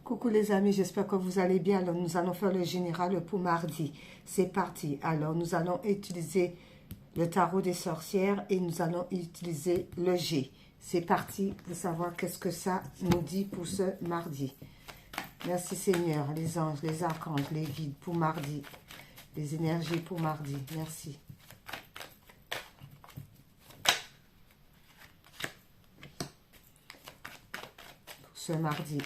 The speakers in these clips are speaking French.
Coucou les amis, j'espère que vous allez bien. Alors, nous allons faire le général pour mardi. C'est parti. Alors, nous allons utiliser le tarot des sorcières et nous allons utiliser le G. C'est parti pour savoir qu'est-ce que ça nous dit pour ce mardi. Merci Seigneur, les anges, les archanges, les guides pour mardi. Les énergies pour mardi. Merci. Pour ce mardi.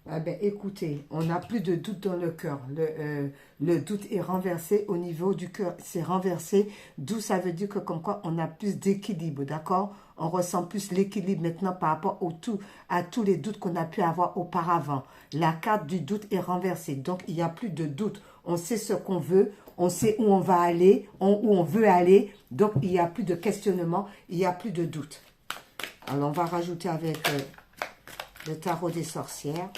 Ah ben, écoutez, on n'a plus de doute dans le cœur. Le doute est renversé au niveau du cœur. C'est renversé, d'où ça veut dire que comme quoi on a plus d'équilibre, d'accord? On ressent plus l'équilibre maintenant par rapport à tous les doutes qu'on a pu avoir auparavant. La carte du doute est renversée, donc il n'y a plus de doute. On sait ce qu'on veut, on sait où on va aller, où on veut aller, donc il n'y a plus de questionnement, il n'y a plus de doute. Alors on va rajouter avec le tarot des sorcières.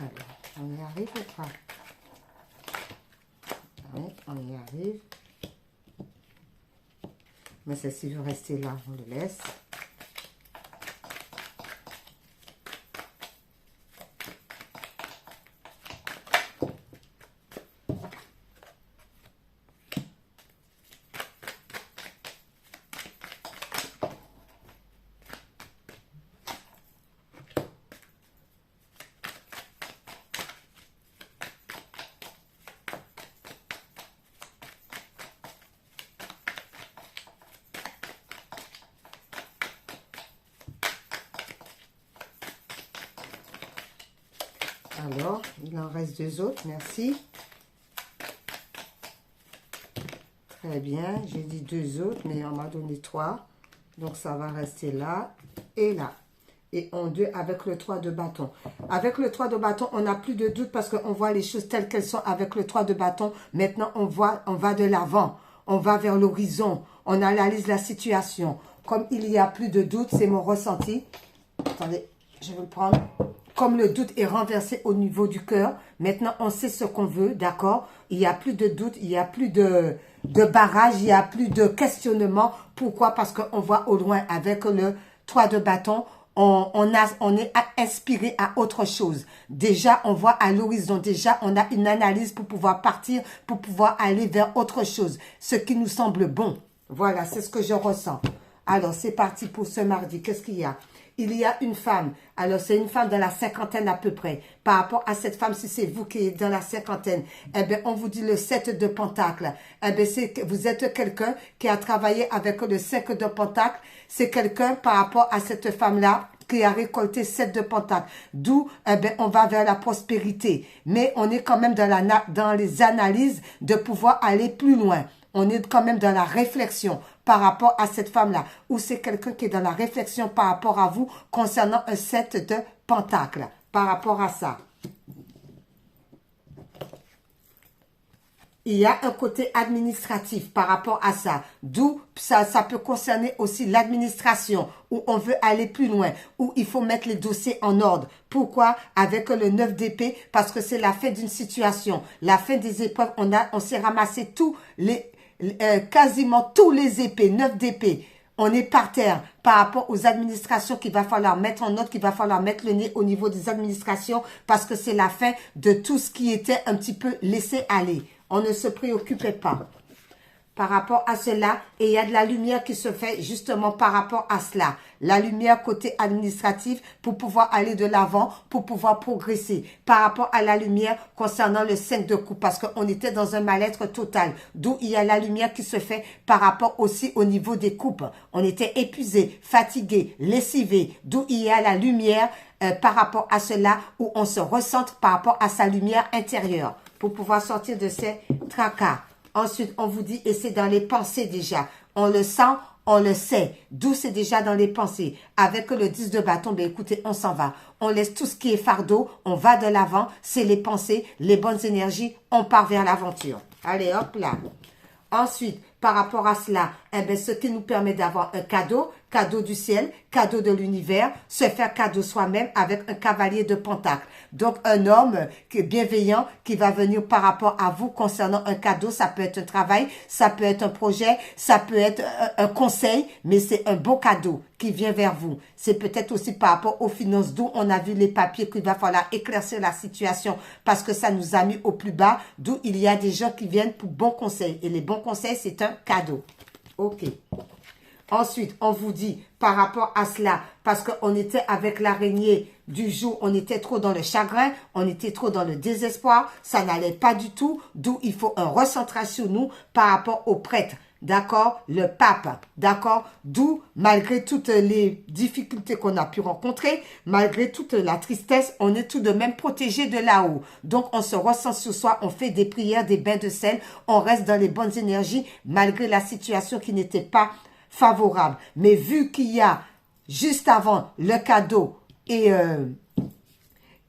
Alors, on y arrive ou pas? Oui, on y arrive. Mais celle-ci veut rester là, on le laisse. Alors, il en reste deux autres, merci. Très bien, j'ai dit deux autres, mais on m'a donné trois. Donc, ça va rester là et là. Et en deux avec le 3 de bâton. Avec le 3 de bâton, on n'a plus de doute parce qu'on voit les choses telles qu'elles sont avec le 3 de bâton. Maintenant, on va de l'avant. On va vers l'horizon. On analyse la situation. Comme il n'y a plus de doute, c'est mon ressenti. Attendez, je vais le prendre. Comme le doute est renversé au niveau du cœur, maintenant on sait ce qu'on veut, d'accord? Il n'y a plus de doute, il n'y a plus de barrage, il n'y a plus de questionnement. Pourquoi? Parce qu'on voit au loin avec le 3 de bâton, on est inspiré à autre chose. Déjà, on voit à l'horizon, déjà on a une analyse pour pouvoir partir, pour pouvoir aller vers autre chose. Ce qui nous semble bon. Voilà, c'est ce que je ressens. Alors, c'est parti pour ce mardi. Qu'est-ce qu'il y a? Il y a une femme. Alors, c'est une femme dans la cinquantaine à peu près. Par rapport à cette femme, si c'est vous qui êtes dans la cinquantaine, eh bien, on vous dit le 7 de Pentacle. Eh bien, vous êtes quelqu'un qui a travaillé avec le 5 de Pentacle. C'est quelqu'un par rapport à cette femme-là qui a récolté 7 de Pentacle. D'où, eh bien, on va vers la prospérité. Mais on est quand même dans les analyses de pouvoir aller plus loin. On est quand même dans la réflexion par rapport à cette femme-là. Ou c'est quelqu'un qui est dans la réflexion par rapport à vous concernant un 7 de Pentacle. Par rapport à ça. Il y a un côté administratif par rapport à ça. D'où ça peut concerner aussi l'administration, où on veut aller plus loin, où il faut mettre les dossiers en ordre. Pourquoi? Avec le 9 d'épée, parce que c'est la fin d'une situation, la fin des épreuves. On s'est ramassé quasiment tous les épées, 9 d'épée. On est par terre par rapport aux administrations qu'il va falloir mettre en ordre, qu'il va falloir mettre le nez au niveau des administrations, parce que c'est la fin de tout ce qui était un petit peu laissé aller. On ne se préoccupait pas par rapport à cela. Et il y a de la lumière qui se fait justement par rapport à cela. La lumière côté administratif pour pouvoir aller de l'avant, pour pouvoir progresser. Par rapport à la lumière concernant le 5 de coupe. Parce qu'on était dans un mal-être total. D'où il y a la lumière qui se fait par rapport aussi au niveau des coupes. On était épuisé, fatigué, lessivé. D'où il y a la lumière par rapport à cela où on se recentre par rapport à sa lumière intérieure. Pour pouvoir sortir de ces tracas. Ensuite, on vous dit, et c'est dans les pensées déjà. On le sent, on le sait. D'où c'est déjà dans les pensées. Avec le 10 de bâton, ben écoutez, on s'en va. On laisse tout ce qui est fardeau, on va de l'avant. C'est les pensées, les bonnes énergies, on part vers l'aventure. Allez, hop là. Ensuite, par rapport à cela, eh bien, ce qui nous permet d'avoir un cadeau, cadeau du ciel, cadeau de l'univers, se faire cadeau soi-même avec un cavalier de Pentacle. Donc, un homme qui est bienveillant, qui va venir par rapport à vous concernant un cadeau. Ça peut être un travail, ça peut être un projet, ça peut être un conseil, mais c'est un beau cadeau qui vient vers vous. C'est peut-être aussi par rapport aux finances, d'où on a vu les papiers qu'il va falloir éclaircir la situation parce que ça nous a mis au plus bas, d'où il y a des gens qui viennent pour bons conseils. Et les bons conseils, c'est un cadeau. OK. Ensuite, on vous dit par rapport à cela, parce qu'on était avec l'araignée du jour, on était trop dans le chagrin, on était trop dans le désespoir, ça n'allait pas du tout, d'où il faut un recentrage sur nous par rapport au prêtre. D'accord, le pape, d'accord, d'où, malgré toutes les difficultés qu'on a pu rencontrer, malgré toute la tristesse, on est tout de même protégé de là-haut. Donc, on se ressent sur soi, on fait des prières, des bains de sel, on reste dans les bonnes énergies, malgré la situation qui n'était pas favorable. Mais vu qu'il y a, juste avant, le cadeau et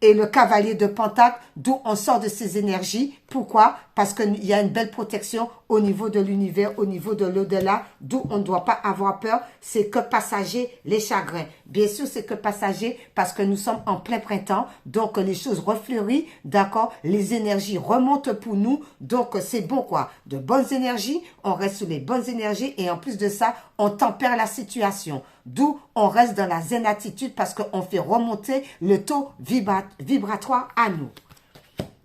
le cavalier de Pentacle, d'où on sort de ces énergies. Pourquoi? Parce qu'il y a une belle protection au niveau de l'univers, au niveau de l'au-delà, d'où on ne doit pas avoir peur. C'est que passager les chagrins. Bien sûr, c'est que passager parce que nous sommes en plein printemps. Donc, les choses refleurissent, d'accord? Les énergies remontent pour nous. Donc, c'est bon, quoi. De bonnes énergies, on reste sur les bonnes énergies et en plus de ça, on tempère la situation. D'où on reste dans la zen attitude parce qu'on fait remonter le taux vibratoire à nous.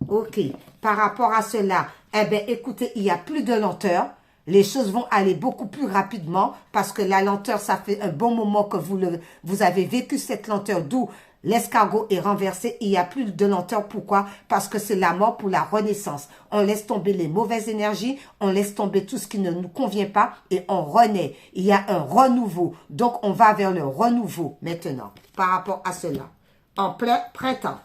OK. Par rapport à cela, eh bien, écoutez, il n'y a plus de lenteur. Les choses vont aller beaucoup plus rapidement parce que la lenteur, ça fait un bon moment que vous avez vécu cette lenteur, d'où l'escargot est renversé. Il n'y a plus de lenteur. Pourquoi? Parce que c'est la mort pour la renaissance. On laisse tomber les mauvaises énergies, on laisse tomber tout ce qui ne nous convient pas et on renaît. Il y a un renouveau. Donc, on va vers le renouveau maintenant par rapport à cela. En plein printemps.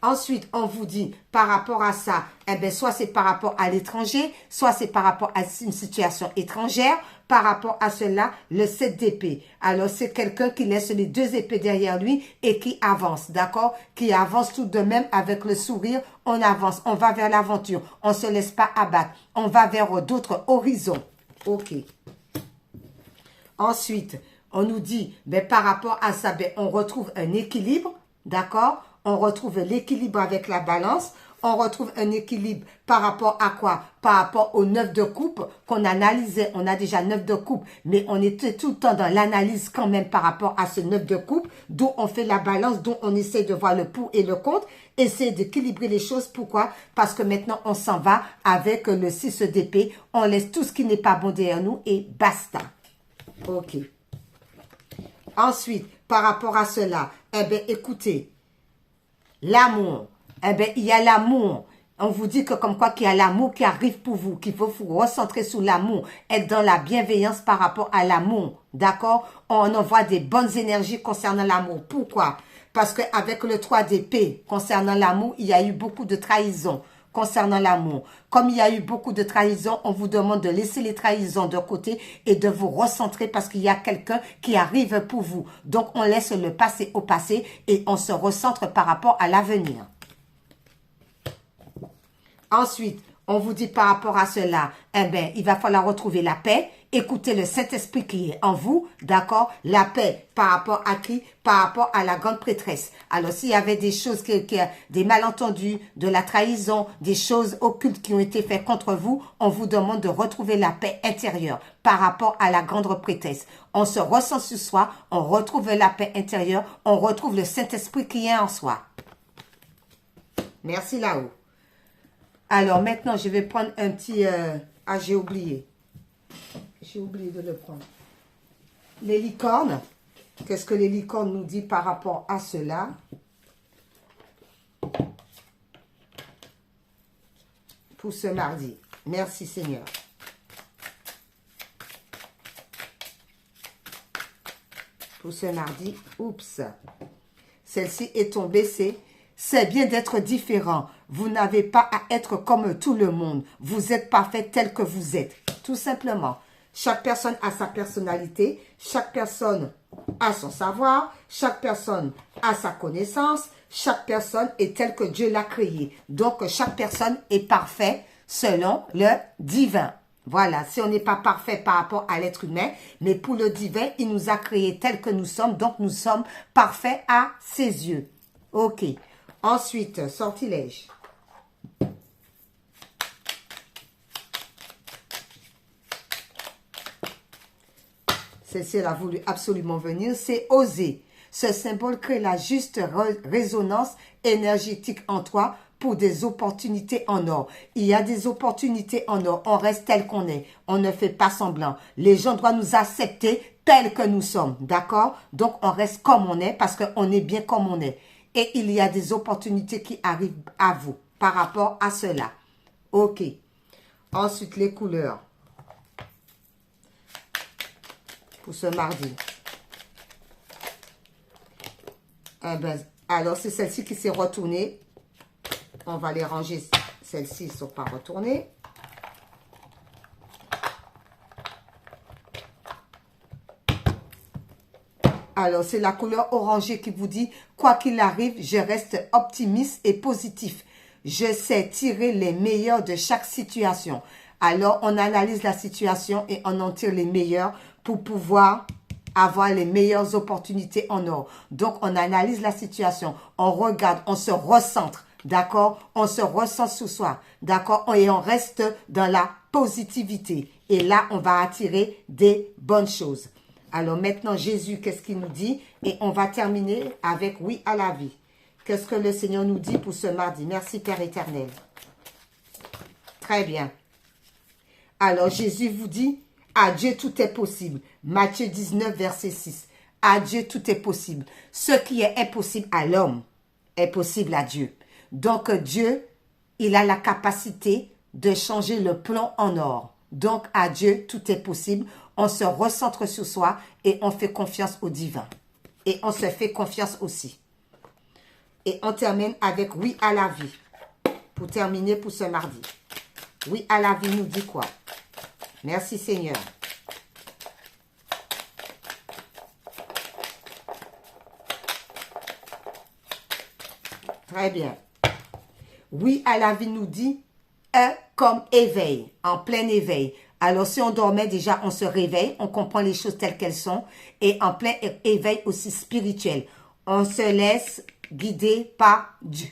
Ensuite, on vous dit, par rapport à ça, eh bien, soit c'est par rapport à l'étranger, soit c'est par rapport à une situation étrangère. Par rapport à cela, le 7 d'épée. Alors, c'est quelqu'un qui laisse les 2 épées derrière lui et qui avance, d'accord? Qui avance tout de même avec le sourire. On avance, on va vers l'aventure. On ne se laisse pas abattre. On va vers d'autres horizons. OK. Ensuite, on nous dit, ben, par rapport à ça, ben, on retrouve un équilibre, d'accord? On retrouve l'équilibre avec la balance. On retrouve un équilibre par rapport à quoi? Par rapport au 9 de coupe qu'on analysait. On a déjà 9 de coupe, mais on était tout le temps dans l'analyse quand même par rapport à ce 9 de coupe, d'où on fait la balance, d'où on essaie de voir le pour et le contre, essayer d'équilibrer les choses. Pourquoi? Parce que maintenant, on s'en va avec le 6 d'épée. On laisse tout ce qui n'est pas bon derrière nous et basta. OK. Ensuite, par rapport à cela, eh bien, écoutez, l'amour, eh bien, il y a l'amour. On vous dit que comme quoi qu'il y a l'amour qui arrive pour vous, qu'il faut vous recentrer sur l'amour, être dans la bienveillance par rapport à l'amour, d'accord? On envoie des bonnes énergies concernant l'amour. Pourquoi? Parce qu'avec le 3 d'épée, concernant l'amour, il y a eu beaucoup de trahison concernant l'amour. Comme il y a eu beaucoup de trahison, on vous demande de laisser les trahisons de côté et de vous recentrer parce qu'il y a quelqu'un qui arrive pour vous. Donc, on laisse le passé au passé et on se recentre par rapport à l'avenir. Ensuite, on vous dit par rapport à cela, eh bien, il va falloir retrouver la paix. Écoutez le Saint-Esprit qui est en vous, d'accord? La paix par rapport à qui? Par rapport à la grande prêtresse. Alors, s'il y avait des choses, des malentendus, de la trahison, des choses occultes qui ont été faites contre vous, on vous demande de retrouver la paix intérieure par rapport à la grande prêtresse. On se ressent sur soi, on retrouve la paix intérieure, on retrouve le Saint-Esprit qui est en soi. Merci là-haut. Alors, maintenant, je vais prendre un petit... Ah, j'ai oublié. J'ai oublié de le prendre. Les licornes. Qu'est-ce que les licornes nous dit par rapport à cela? Pour ce mardi. Merci, Seigneur. Pour ce mardi. Oups. Celle-ci est tombée, c'est bien d'être différent. Vous n'avez pas à être comme tout le monde. Vous êtes parfait tel que vous êtes. Tout simplement. Chaque personne a sa personnalité. Chaque personne a son savoir. Chaque personne a sa connaissance. Chaque personne est telle que Dieu l'a créée. Donc, chaque personne est parfaite selon le divin. Voilà, si on n'est pas parfait par rapport à l'être humain, mais pour le divin, il nous a créés tels que nous sommes. Donc, nous sommes parfaits à ses yeux. Ok. Ensuite, sortilège. Celle-ci, elle a voulu absolument venir. C'est oser. Ce symbole crée la juste résonance énergétique en toi pour des opportunités en or. Il y a des opportunités en or. On reste tel qu'on est. On ne fait pas semblant. Les gens doivent nous accepter tels que nous sommes. D'accord? Donc, on reste comme on est parce qu'on est bien comme on est. Et il y a des opportunités qui arrivent à vous par rapport à cela. Ok. Ensuite, les couleurs. Pour ce mardi. Eh ben, alors, c'est celle-ci qui s'est retournée. On va les ranger. Celles-ci ne sont pas retournées. Alors, c'est la couleur orangée qui vous dit, quoi qu'il arrive, je reste optimiste et positif. Je sais tirer les meilleurs de chaque situation. Alors, on analyse la situation et on en tire les meilleurs pour pouvoir avoir les meilleures opportunités en or. Donc, on analyse la situation, on regarde, on se recentre, d'accord? On se ressent sous soi, d'accord? Et on reste dans la positivité. Et là, on va attirer des bonnes choses. Alors maintenant, Jésus, qu'est-ce qu'il nous dit? Et on va terminer avec oui à la vie. Qu'est-ce que le Seigneur nous dit pour ce mardi? Merci Père éternel. Très bien. Alors Jésus vous dit, à Dieu tout est possible. Matthieu 19, verset 6. À Dieu tout est possible. Ce qui est impossible à l'homme est possible à Dieu. Donc Dieu, il a la capacité de changer le plan en or. Donc à Dieu tout est possible. On se recentre sur soi et on fait confiance au divin. Et on se fait confiance aussi. Et on termine avec oui à la vie. Pour terminer pour ce mardi. Oui à la vie nous dit quoi? Merci Seigneur. Très bien. Oui à la vie nous dit comme éveil, en plein éveil. Alors si on dormait déjà, on se réveille, on comprend les choses telles qu'elles sont. Et en plein éveil aussi spirituel. On se laisse guider par Dieu.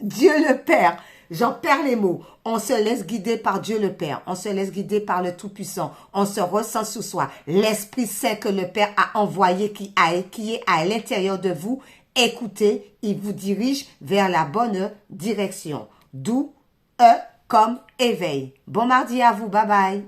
Dieu le Père. J'en perds les mots. On se laisse guider par Dieu le Père. On se laisse guider par le Tout-Puissant. On se ressent sous soi. L'Esprit Saint que le Père a envoyé, qui est à l'intérieur de vous. Écoutez, il vous dirige vers la bonne direction. D'où comme éveil. Bon mardi à vous. Bye bye.